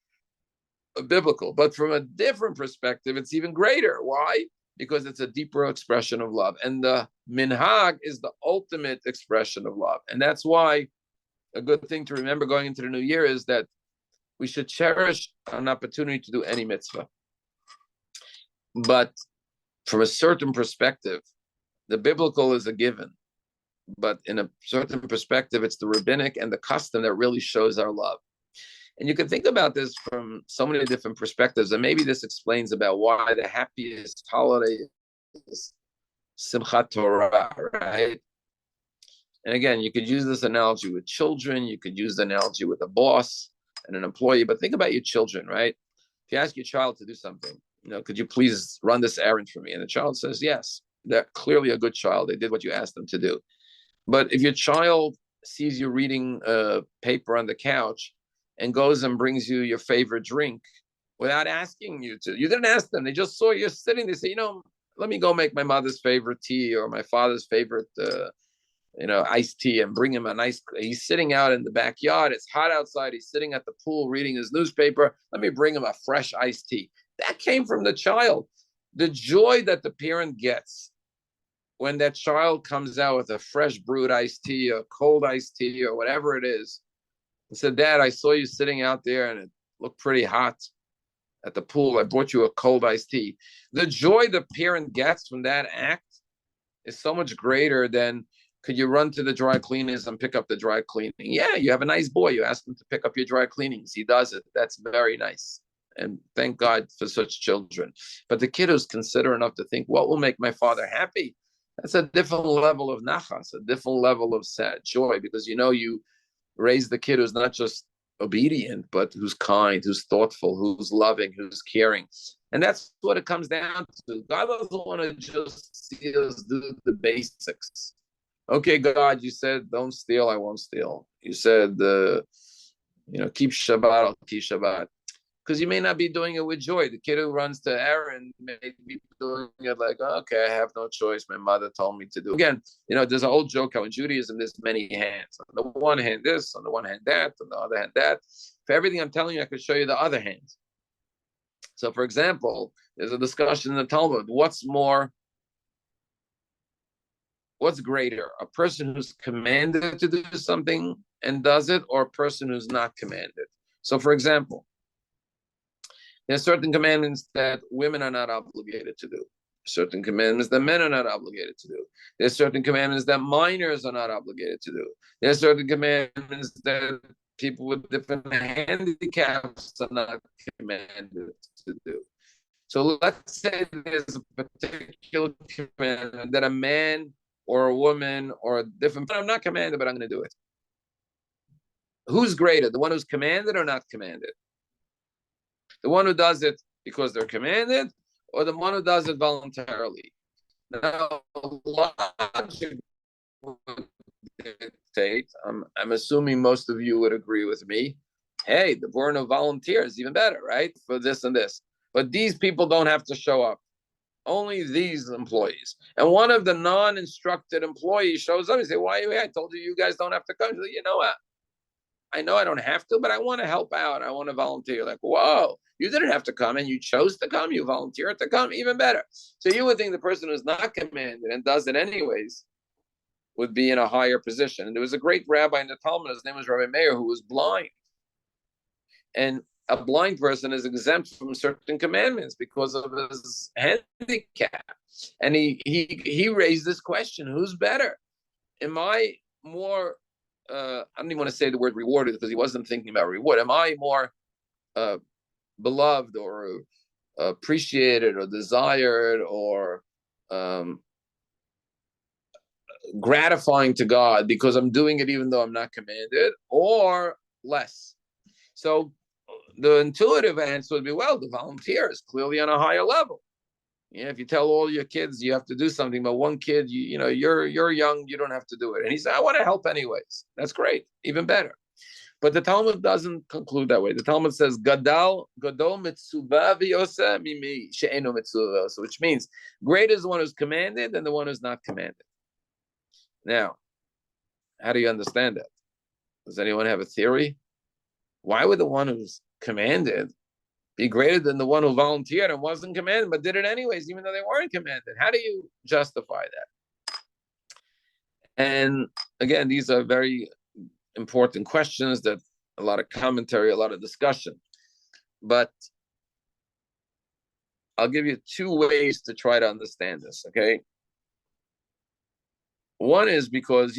of biblical. But from a different perspective, it's even greater. Why? Because it's a deeper expression of love. And the minhag is the ultimate expression of love. And that's why a good thing to remember going into the new year is that we should cherish an opportunity to do any mitzvah. But from a certain perspective, the biblical is a given. But in a certain perspective, it's the rabbinic and the custom that really shows our love. And you can think about this from so many different perspectives. And maybe this explains about why the happiest holiday is Simchat Torah, right? And again, you could use this analogy with children. You could use the analogy with a boss and an employee. But think about your children, right? If you ask your child to do something, could you please run this errand for me? And the child says, yes. They're clearly a good child. They did what you asked them to do. But if your child sees you reading a paper on the couch and goes and brings you your favorite drink without asking you to, you didn't ask them. They just saw you sitting. They say, let me go make my mother's favorite tea or my father's favorite, iced tea, and bring him a nice, he's sitting out in the backyard. It's hot outside. He's sitting at the pool reading his newspaper. Let me bring him a fresh iced tea. That came from the child. The joy that the parent gets when that child comes out with a fresh brewed iced tea or cold iced tea or whatever it is, and said, Dad, I saw you sitting out there and it looked pretty hot at the pool. I brought you a cold iced tea. The joy the parent gets from that act is so much greater than could you run to the dry cleaners and pick up the dry cleaning. Yeah, you have a nice boy. You ask him to pick up your dry cleanings. He does it. That's very nice. And thank God for such children. But the kid who's considerate enough to think, what will make my father happy? That's a different level of nachas, a different level of sad joy, because you raise the kid who's not just obedient, but who's kind, who's thoughtful, who's loving, who's caring. And that's what it comes down to. God doesn't want to just see us do the basics. Okay, God, you said don't steal, I won't steal. You said, keep Shabbat, I'll keep Shabbat. Because you may not be doing it with joy. The kid who runs to Aaron may be doing it like, okay, I have no choice. My mother told me to do it. Again, there's an old joke how in Judaism there's many hands. On the one hand this, on the one hand that, on the other hand that. For everything I'm telling you, I could show you the other hand. So, for example, there's a discussion in the Talmud. What's greater? A person who's commanded to do something and does it, or a person who's not commanded? So, for example, there are certain commandments that women are not obligated to do. Certain commandments that men are not obligated to do. There are certain commandments that minors are not obligated to do. There are certain commandments that people with different handicaps are not commanded to do. So let's say there's a particular commandment that a man or a woman or a different, I'm not commanded, but I'm going to do it. Who's greater, the one who's commanded or not commanded? The one who does it because they're commanded, or the one who does it voluntarily? Now, logic would dictate, I'm assuming most of you would agree with me, hey, the born of volunteer is even better, right? For this and this. But these people don't have to show up. Only these employees. And one of the non-instructed employees shows up and say, why are you here? I told you guys don't have to come. You know what? I know I don't have to, but I want to help out. I want to volunteer. Like, whoa, you didn't have to come and you chose to come. You volunteered to come, even better. So you would think the person who's not commanded and does it anyways would be in a higher position. And there was a great rabbi in the Talmud, his name was Rabbi Meir, who was blind. And a blind person is exempt from certain commandments because of his handicap. And he raised this question, who's better? Am I more, I don't even want to say the word rewarded because he wasn't thinking about reward. Am I more beloved or appreciated or desired or gratifying to God because I'm doing it even though I'm not commanded, or less? So the intuitive answer would be, well, the volunteer is clearly on a higher level. If you tell all your kids you have to do something, but one kid, you're young, you don't have to do it. And he said, I want to help anyways. That's great, even better. But the Talmud doesn't conclude that way. The Talmud says, Gadol mitzvah v'yoseh mimi she'eno mitzvah, which means great is the one who's commanded than the one who's not commanded. Now, how do you understand that? Does anyone have a theory? Why would the one who's commanded be greater than the one who volunteered and wasn't commanded, but did it anyways, even though they weren't commanded? How do you justify that? And again, these are very important questions that a lot of commentary, a lot of discussion. But I'll give you two ways to try to understand this, okay? One is because,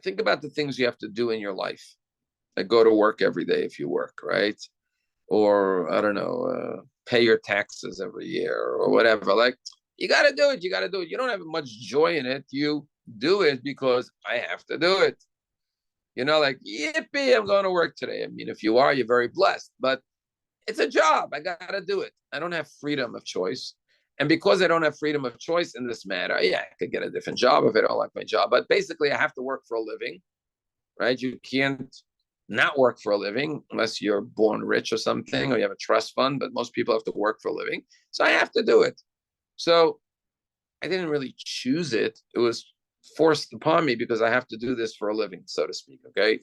think about the things you have to do in your life. Like go to work every day if you work, right? Or, I don't know, pay your taxes every year or whatever. Like, you got to do it. You got to do it. You don't have much joy in it. You do it because I have to do it. Like, yippee, I'm going to work today. I mean, if you are, you're very blessed. But it's a job. I got to do it. I don't have freedom of choice. And because I don't have freedom of choice in this matter, I could get a different job if I don't like my job. But basically, I have to work for a living, right? You can't not work for a living unless you're born rich or something, or you have a trust fund. But most people have to work for a living. So I have to do it. So I didn't really choose it. It was forced upon me because I have to do this for a living, so to speak, okay?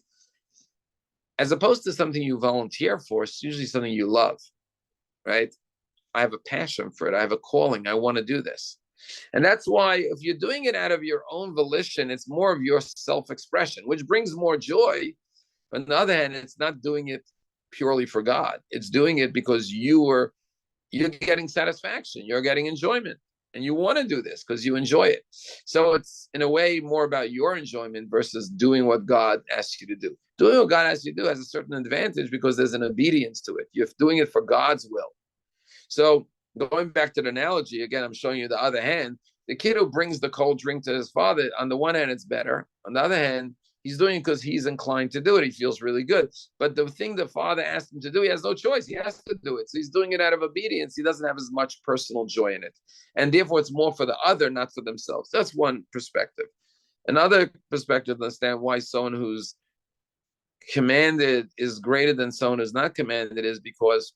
As opposed to something you volunteer for, it's usually something you love, right? I have a passion for it. I have a calling. I want to do this. And that's why if you're doing it out of your own volition, it's more of your self-expression, which brings more joy. But on the other hand, it's not doing it purely for God. It's doing it because you're getting satisfaction. You're getting enjoyment. And you want to do this because you enjoy it. So it's, in a way, more about your enjoyment versus doing what God asks you to do. Doing what God asks you to do has a certain advantage because there's an obedience to it. You're doing it for God's will. So going back to the analogy, again, I'm showing you the other hand. The kid who brings the cold drink to his father, on the one hand, it's better. On the other hand, he's doing it because he's inclined to do it. He feels really good. But the thing the father asked him to do, he has no choice. He has to do it. So he's doing it out of obedience. He doesn't have as much personal joy in it. And therefore, it's more for the other, not for themselves. That's one perspective. Another perspective to understand why someone who's commanded is greater than someone who's not commanded is because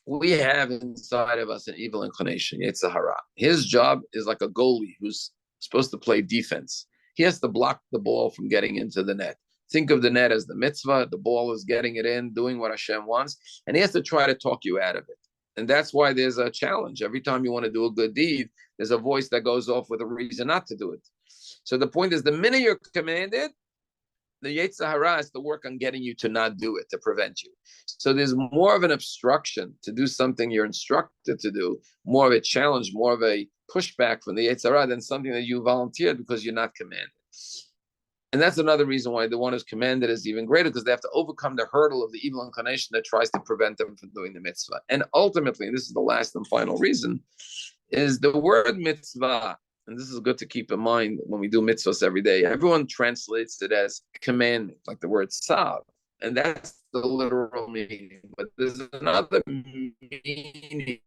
we have inside of us an evil inclination, Yetzer Hara. His job is like a goalie who's supposed to play defense. He has to block the ball from getting into the net. Think of the net as the mitzvah. The ball is getting it in, doing what Hashem wants, and he has to try to talk you out of it. And that's why there's a challenge. Every time you want to do a good deed, there's a voice that goes off with a reason not to do it. So the point is, the minute you're commanded, the Yetzer Hara has to work on getting you to not do it, to prevent you. So there's more of an obstruction to do something you're instructed to do, more of a challenge, more of a pushback from the Yetzer Hara than something that you volunteered because you're not commanded. And that's another reason why the one who's commanded is even greater, because they have to overcome the hurdle of the evil inclination that tries to prevent them from doing the mitzvah. And ultimately, and this is the last and final reason, is the word mitzvah. And this is good to keep in mind when we do mitzvahs every day. Everyone translates it as commandment, like the word tzav. And that's the literal meaning. But there's another meaning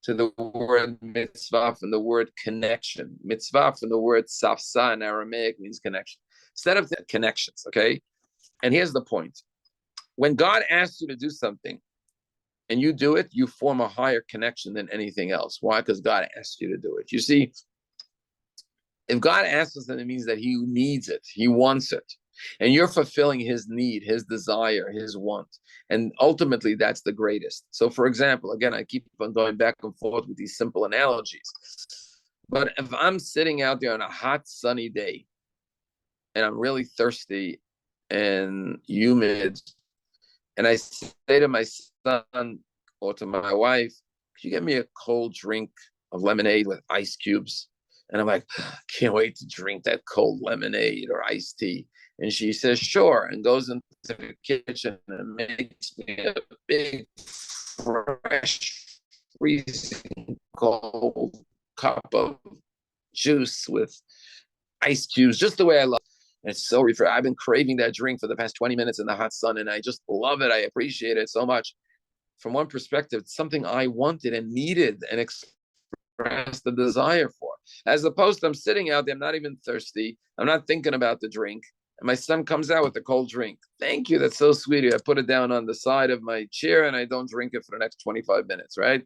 to the word mitzvah from the word connection. Mitzvah from the word safsa in Aramaic means connection. Instead of connections, okay? And here's the point. When God asks you to do something, and you do it, you form a higher connection than anything else. Why? Because God asked you to do it. You see, if God asks us, then it means that he needs it. He wants it. And you're fulfilling his need, his desire, his want. And ultimately, that's the greatest. So, for example, again, I keep on going back and forth with these simple analogies. But if I'm sitting out there on a hot, sunny day, and I'm really thirsty and humid, and I say to my son or to my wife, could you get me a cold drink of lemonade with ice cubes? And I'm like, can't wait to drink that cold lemonade or iced tea. And she says, sure, and goes into the kitchen and makes me a big, fresh, freezing cold cup of juice with ice cubes, just the way I love it. And it's so refreshing. I've been craving that drink for the past 20 minutes in the hot sun, and I just love it. I appreciate it so much. From one perspective, it's something I wanted and needed and expressed the desire for. As opposed to I'm sitting out there, I'm not even thirsty. I'm not thinking about the drink. And my son comes out with a cold drink. Thank you. That's so sweet. I put it down on the side of my chair and I don't drink it for the next 25 minutes, right?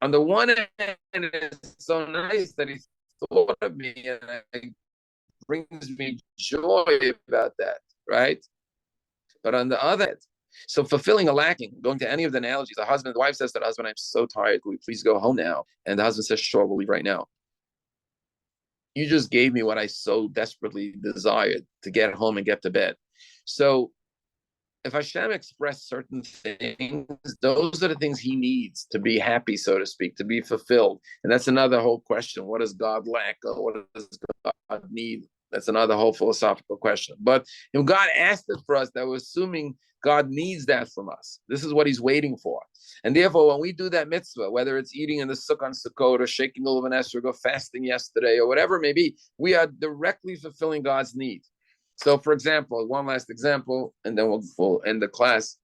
On the one hand, it's so nice that he thought of me and it brings me joy about that, right? But on the other hand, so fulfilling a lacking, going to any of the analogies, the wife says to the husband, I'm so tired. Can we please go home now? And the husband says, sure, we'll leave right now. You just gave me what I so desperately desired, to get home and get to bed. So if Hashem expressed certain things, those are the things he needs to be happy, so to speak, to be fulfilled. And that's another whole question. What does God lack? Or what does God need? That's another whole philosophical question. But if God asked it for us, that we're assuming God needs that from us. This is what he's waiting for. And therefore, when we do that mitzvah, whether it's eating in the Sukkot or shaking of an esrog or fasting yesterday or whatever it may be, we are directly fulfilling God's need. So, for example, one last example, and then we'll end the class.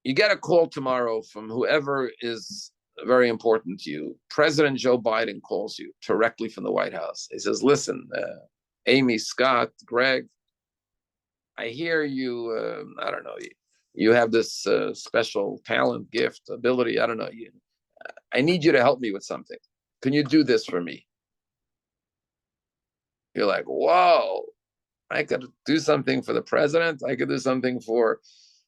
You get a call tomorrow from whoever is very important to you. President Joe Biden calls you directly from the White House. He says, listen, Amy, Scott, Greg, I hear you, I don't know, you have this special talent, gift, ability, I don't know. I need you to help me with something. Can you do this for me? You're like, whoa. I could do something for the president. I could do something for,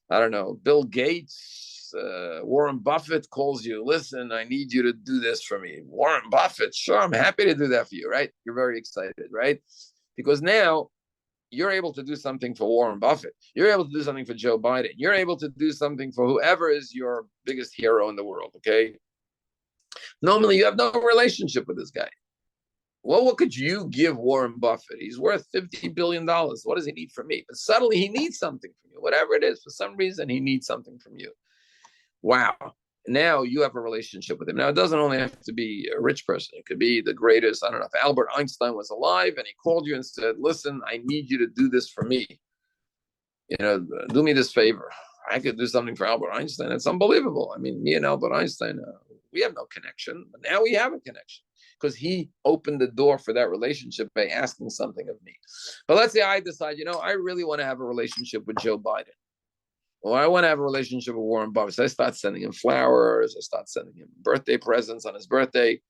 I don't know, Bill Gates. Warren Buffett calls you. Listen, I need you to do this for me. Warren Buffett, sure, I'm happy to do that for you, right? You're very excited, right? Because now you're able to do something for Warren Buffett. You're able to do something for Joe Biden. You're able to do something for whoever is your biggest hero in the world, okay? Normally, you have no relationship with this guy. Well, what could you give Warren Buffett? He's worth $50 billion. What does he need from me? But suddenly he needs something from you. Whatever it is, for some reason, he needs something from you. Wow. Now you have a relationship with him. Now, it doesn't only have to be a rich person. It could be the greatest. I don't know, if Albert Einstein was alive and he called you and said, listen, I need you to do this for me. Do me this favor. I could do something for Albert Einstein. It's unbelievable. I mean, me and Albert Einstein, we have no connection. But now we have a connection, because he opened the door for that relationship by asking something of me. But let's say I decide, I really want to have a relationship with Joe Biden. Or I want to have a relationship with Warren Buffett. So I start sending him flowers. I start sending him birthday presents on his birthday.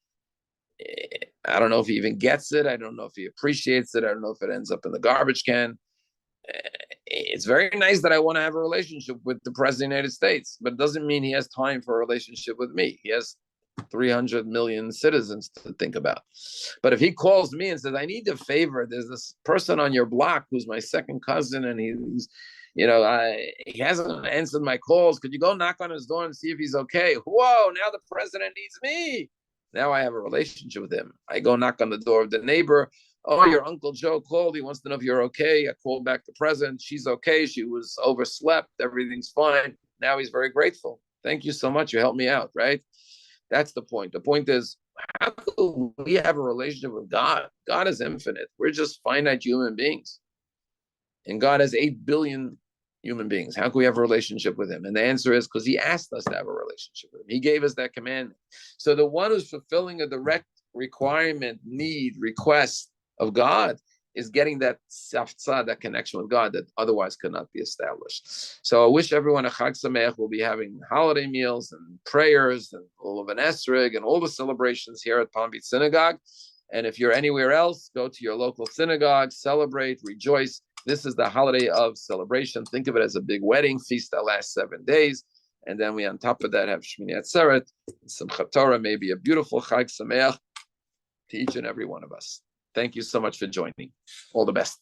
I don't know if he even gets it. I don't know if he appreciates it. I don't know if it ends up in the garbage can. It's very nice that I want to have a relationship with the president of the United States, but it doesn't mean he has time for a relationship with me. He has 300 million citizens to think about. But if he calls me and says, I need a favor, there's this person on your block who's my second cousin, and he hasn't answered my calls. Could you go knock on his door and see if he's okay? Whoa, now the president needs me. Now I have a relationship with him. I go knock on the door of the neighbor. Oh, your Uncle Joe called. He wants to know if you're okay. I called back the president. She's okay. She was overslept. Everything's fine. Now he's very grateful. Thank you so much. You helped me out, right? That's the point. The point is, how could we have a relationship with God? God is infinite. We're just finite human beings. And God has 8 billion human beings. How can we have a relationship with him? And the answer is because he asked us to have a relationship with him. He gave us that commandment. So the one who's fulfilling a direct requirement, need, request of God is getting that saftzah, that connection with God that otherwise could not be established. So I wish everyone a Chag Sameach. We'll be having holiday meals and prayers and all of an esrog and all the celebrations here at Palm Beach Synagogue. And if you're anywhere else, go to your local synagogue, celebrate, rejoice. This is the holiday of celebration. Think of it as a big wedding feast that lasts 7 days. And then we, on top of that, have Shmini Atzeret, Simchat Torah, maybe a beautiful Chag Sameach to each and every one of us. Thank you so much for joining. All the best.